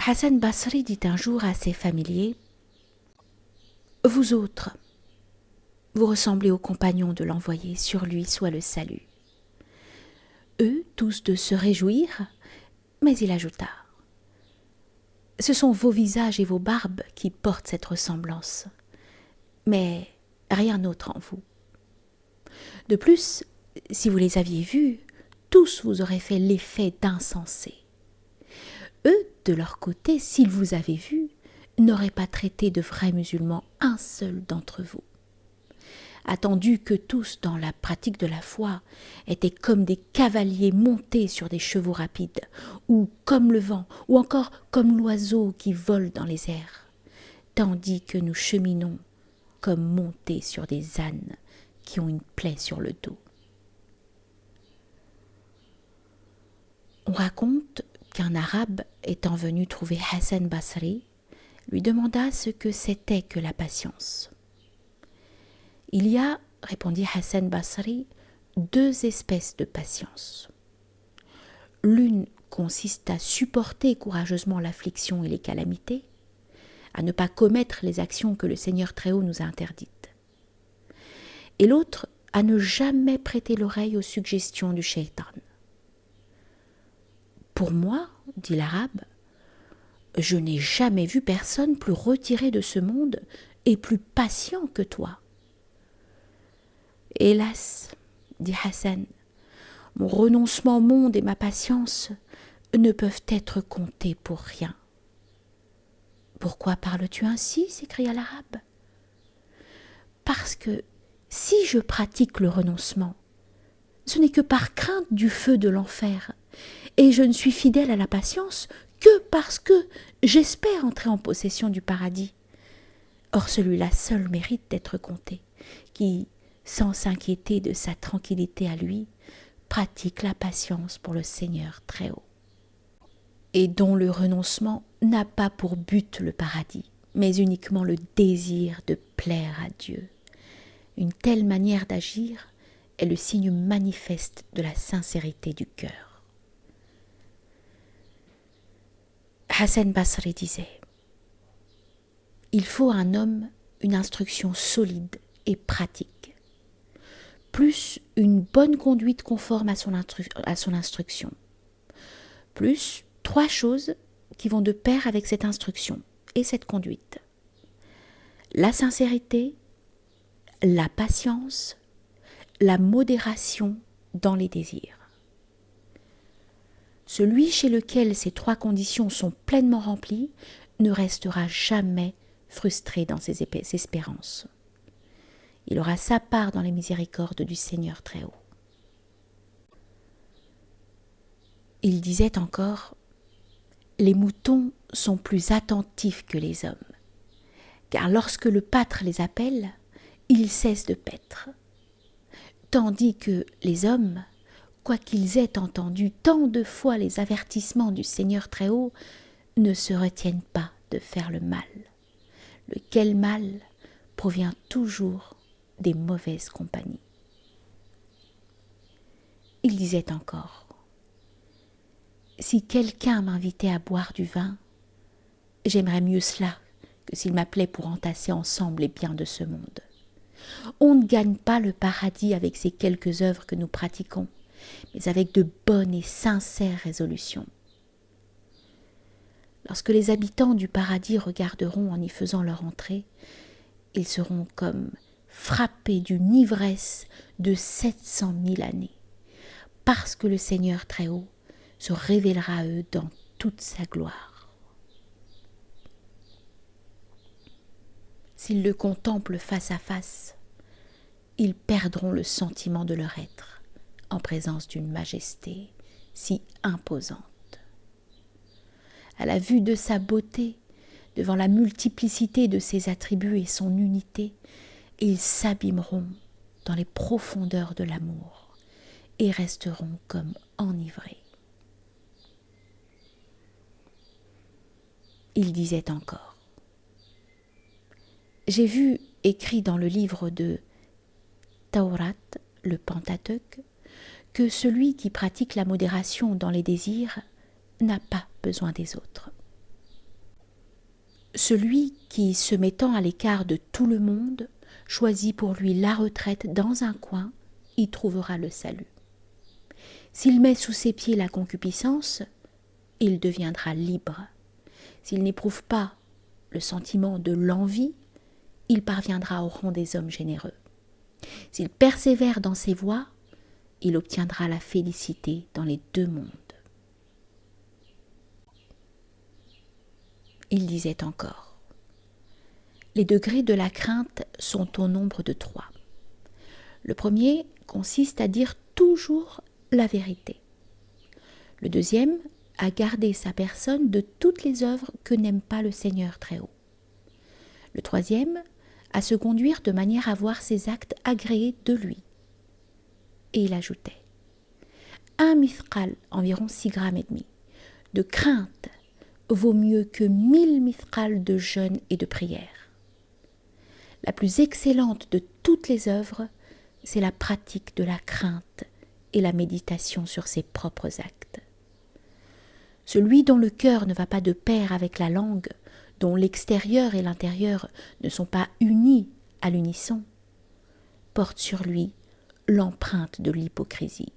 Hassan Basri dit un jour à ses familiers: « Vous autres, vous ressemblez aux compagnons de l'envoyé, sur lui soit le salut. » Eux, tous de se réjouir, mais il ajouta: « Ce sont vos visages et vos barbes qui portent cette ressemblance, mais rien d'autre en vous. De plus, si vous les aviez vus, tous vous auraient fait l'effet d'insensés. Eux, de leur côté, s'ils vous avaient vus, n'auraient pas traité de vrais musulmans un seul d'entre vous. Attendu que tous, dans la pratique de la foi, étaient comme des cavaliers montés sur des chevaux rapides, ou comme le vent, ou encore comme l'oiseau qui vole dans les airs, tandis que nous cheminons comme montés sur des ânes qui ont une plaie sur le dos. » On raconte qu'un arabe, étant venu trouver Hassan Basri, lui demanda ce que c'était que la patience. « Il y a, répondit Hassan Basri, deux espèces de patience. L'une consiste à supporter courageusement l'affliction et les calamités, à ne pas commettre les actions que le Seigneur Très-Haut nous a interdites. Et l'autre, à ne jamais prêter l'oreille aux suggestions du shaitan. Pour moi, dit l'arabe, je n'ai jamais vu personne plus retiré de ce monde et plus patient que toi. Hélas, dit Hassan, mon renoncement au monde et ma patience ne peuvent être comptés pour rien. Pourquoi parles-tu ainsi? S'écria l'arabe. Parce que si je pratique le renoncement, ce n'est que par crainte du feu de l'enfer, et je ne suis fidèle à la patience que parce que j'espère entrer en possession du paradis. Or celui-là seul mérite d'être compté, qui, sans s'inquiéter de sa tranquillité à lui, pratique la patience pour le Seigneur Très-Haut, et dont le renoncement n'a pas pour but le paradis, mais uniquement le désir de plaire à Dieu. Une telle manière d'agir est le signe manifeste de la sincérité du cœur. » Hassan Basri disait: « Il faut à un homme une instruction solide et pratique, plus une bonne conduite conforme à son instruction, plus 3 choses qui vont de pair avec cette instruction et cette conduite: la sincérité, la patience, la modération dans les désirs. Celui chez lequel ces 3 conditions sont pleinement remplies ne restera jamais frustré dans ses espérances. Il aura sa part dans les miséricordes du Seigneur Très-Haut. » Il disait encore: « Les moutons sont plus attentifs que les hommes, car lorsque le pâtre les appelle, il cesse de paître, tandis que les hommes, quoiqu'ils aient entendu tant de fois les avertissements du Seigneur Très-Haut, ne se retiennent pas de faire le mal, lequel mal provient toujours des mauvaises compagnies. Il disait encore, « Si quelqu'un m'invitait à boire du vin, j'aimerais mieux cela que s'il m'appelait pour entasser ensemble les biens de ce monde. On ne gagne pas le paradis avec ces quelques œuvres que nous pratiquons, mais avec de bonnes et sincères résolutions. Lorsque les habitants du paradis regarderont en y faisant leur entrée, ils seront comme frappés d'une ivresse de 700 000 années, parce que le Seigneur Très-Haut se révélera à eux dans toute sa gloire. S'ils le contemplent face à face, ils perdront le sentiment de leur être en présence d'une majesté si imposante. À la vue de sa beauté, devant la multiplicité de ses attributs et son unité, ils s'abîmeront dans les profondeurs de l'amour et resteront comme enivrés. Il disait encore, « J'ai vu écrit dans le livre de Taurat, le Pentateuque, que celui qui pratique la modération dans les désirs n'a pas besoin des autres. Celui qui, se mettant à l'écart de tout le monde, choisit pour lui la retraite dans un coin, y trouvera le salut. S'il met sous ses pieds la concupiscence, il deviendra libre. S'il n'éprouve pas le sentiment de l'envie, il parviendra au rang des hommes généreux. S'il persévère dans ses voies, il obtiendra la félicité dans les deux mondes. » Il disait encore, « Les degrés de la crainte sont au nombre de 3. Le premier consiste à dire toujours la vérité. Le deuxième, à garder sa personne de toutes les œuvres que n'aime pas le Seigneur Très-Haut. Le troisième, à se conduire de manière à voir ses actes agréés de lui. » Et il ajoutait, « Un mithqal, environ 6 grammes et demi, de crainte vaut mieux que 1000 mithqal de jeûne et de prière. La plus excellente de toutes les œuvres, c'est la pratique de la crainte et la méditation sur ses propres actes. Celui dont le cœur ne va pas de pair avec la langue, dont l'extérieur et l'intérieur ne sont pas unis à l'unisson, porte sur lui l'empreinte de l'hypocrisie.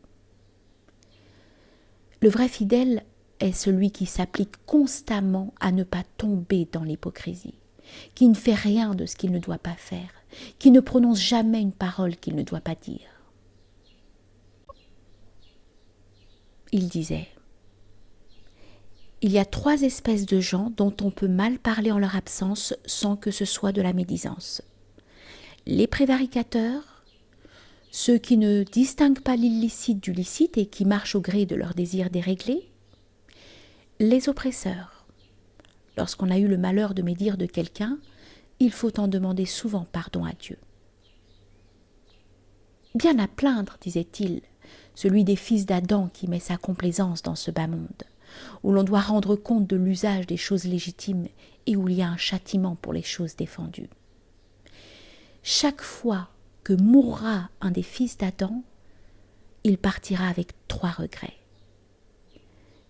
Le vrai fidèle est celui qui s'applique constamment à ne pas tomber dans l'hypocrisie, qui ne fait rien de ce qu'il ne doit pas faire, qui ne prononce jamais une parole qu'il ne doit pas dire. » Il disait, « Il y a 3 espèces de gens dont on peut mal parler en leur absence sans que ce soit de la médisance. Les prévaricateurs, ceux qui ne distinguent pas l'illicite du licite et qui marchent au gré de leurs désirs déréglés, les oppresseurs. Lorsqu'on a eu le malheur de médire de quelqu'un, il faut en demander souvent pardon à Dieu. Bien à plaindre, disait-il, celui des fils d'Adam qui met sa complaisance dans ce bas monde, où l'on doit rendre compte de l'usage des choses légitimes et où il y a un châtiment pour les choses défendues. Chaque fois que mourra un des fils d'Adam, il partira avec 3 regrets.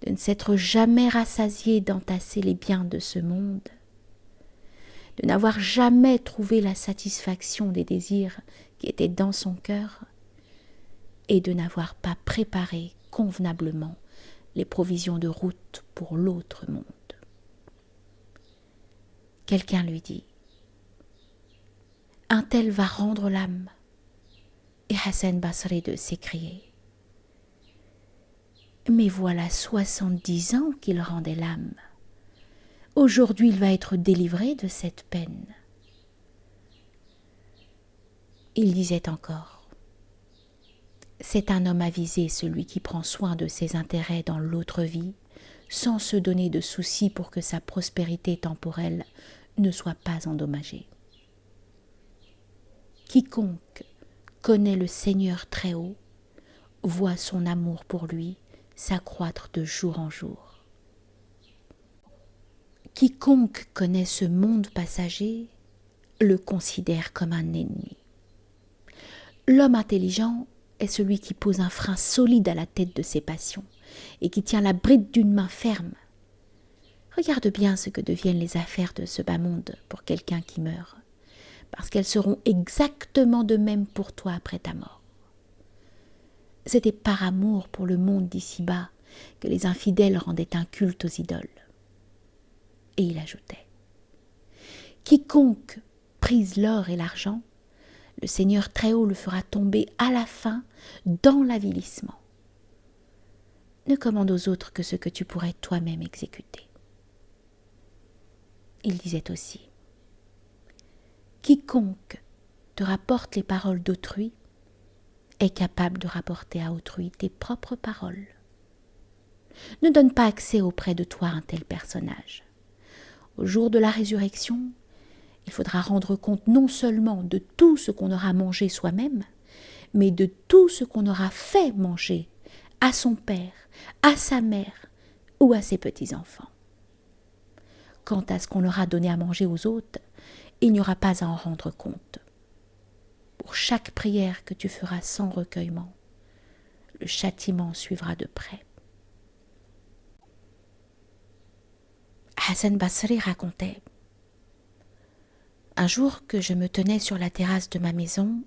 De ne s'être jamais rassasié d'entasser les biens de ce monde, de n'avoir jamais trouvé la satisfaction des désirs qui étaient dans son cœur, et de n'avoir pas préparé convenablement les provisions de route pour l'autre monde. Quelqu'un lui dit, « Un tel va rendre l'âme. » Et Hassan Basri de s'écrier, « Mais voilà 70 ans qu'il rendait l'âme. Aujourd'hui, il va être délivré de cette peine. » Il disait encore, « C'est un homme avisé, celui qui prend soin de ses intérêts dans l'autre vie, sans se donner de soucis pour que sa prospérité temporelle ne soit pas endommagée. » Quiconque connaît le Seigneur très haut voit son amour pour lui s'accroître de jour en jour. Quiconque connaît ce monde passager le considère comme un ennemi. L'homme intelligent est celui qui pose un frein solide à la tête de ses passions et qui tient la bride d'une main ferme. Regarde bien ce que deviennent les affaires de ce bas monde pour quelqu'un qui meurt, parce qu'elles seront exactement de même pour toi après ta mort. C'était par amour pour le monde d'ici-bas que les infidèles rendaient un culte aux idoles. Et il ajoutait : quiconque prise l'or et l'argent, le Seigneur très haut le fera tomber à la fin dans l'avilissement. Ne commande aux autres que ce que tu pourrais toi-même exécuter. Il disait aussi : quiconque te rapporte les paroles d'autrui est capable de rapporter à autrui tes propres paroles. Ne donne pas accès auprès de toi à un tel personnage. Au jour de la résurrection, il faudra rendre compte non seulement de tout ce qu'on aura mangé soi-même, mais de tout ce qu'on aura fait manger à son père, à sa mère ou à ses petits-enfants. Quant à ce qu'on leur a donné à manger aux autres, il n'y aura pas à en rendre compte. Pour chaque prière que tu feras sans recueillement, le châtiment suivra de près. Hassan Basri racontait : un jour que je me tenais sur la terrasse de ma maison,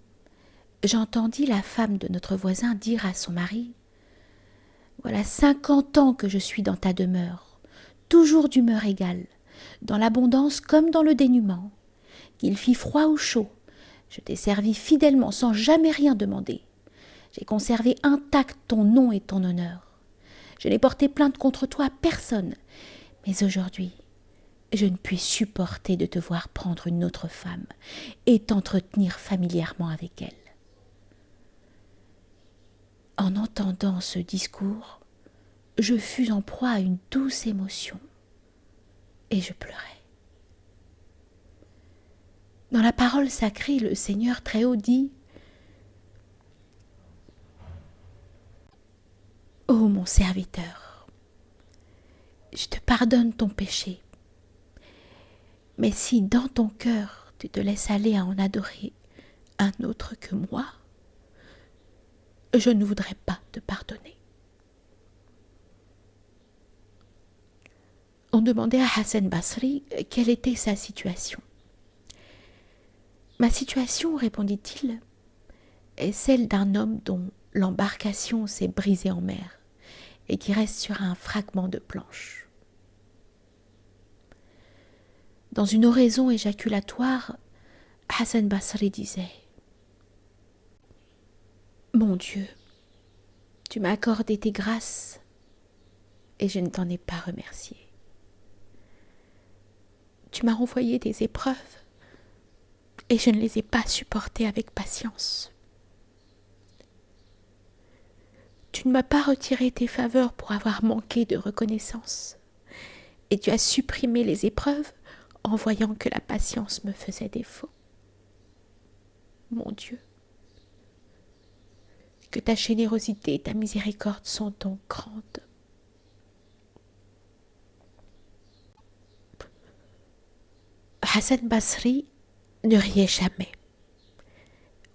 j'entendis la femme de notre voisin dire à son mari : voilà 50 ans que je suis dans ta demeure, toujours d'humeur égale, dans l'abondance comme dans le dénuement. Qu'il fit froid ou chaud, je t'ai servi fidèlement sans jamais rien demander. J'ai conservé intact ton nom et ton honneur. Je n'ai porté plainte contre toi à personne, mais aujourd'hui, je ne puis supporter de te voir prendre une autre femme et t'entretenir familièrement avec elle. En entendant ce discours, je fus en proie à une douce émotion et je pleurais. Dans la parole sacrée, le Seigneur très haut dit : ô mon serviteur, je te pardonne ton péché. Mais si dans ton cœur tu te laisses aller à en adorer un autre que moi, je ne voudrais pas te pardonner. On demandait à Hassan Basri quelle était sa situation. Ma situation, répondit-il, est celle d'un homme dont l'embarcation s'est brisée en mer et qui reste sur un fragment de planche. Dans une oraison éjaculatoire, Hassan Basri disait : mon Dieu, tu m'as accordé tes grâces et je ne t'en ai pas remercié. Tu m'as envoyé des épreuves et je ne les ai pas supportées avec patience. Tu ne m'as pas retiré tes faveurs pour avoir manqué de reconnaissance et tu as supprimé les épreuves en voyant que la patience me faisait défaut. Mon Dieu, que ta générosité et ta miséricorde sont donc grandes. Hassan Basri ne riait jamais.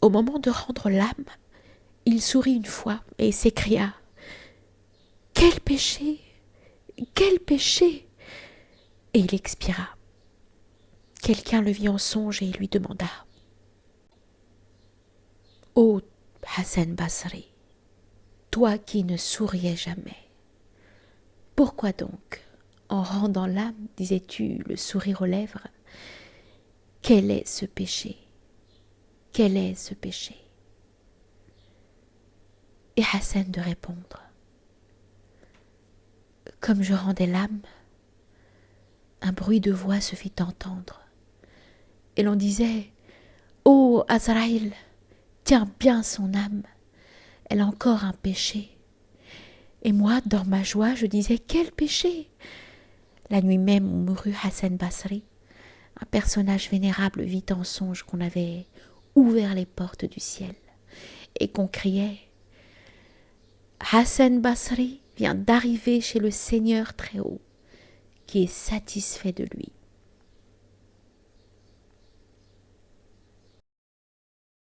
Au moment de rendre l'âme, il sourit une fois et s'écria : quel péché! Quel péché! Et il expira. Quelqu'un le vit en songe et lui demanda : ô Hassan Basri, toi qui ne souriais jamais, pourquoi donc, en rendant l'âme, disais-tu, le sourire aux lèvres ? Quel est ce péché ? Quel est ce péché ? Et Hassan de répondre : comme je rendais l'âme, un bruit de voix se fit entendre, et l'on disait : ô Azraïl, tiens bien son âme, elle a encore un péché. Et moi, dans ma joie, je disais : quel péché ? La nuit même où mourut Hassan Basri, un personnage vénérable vit en songe qu'on avait ouvert les portes du ciel et qu'on criait « Hassan Basri vient d'arriver chez le Seigneur très haut, qui est satisfait de lui. »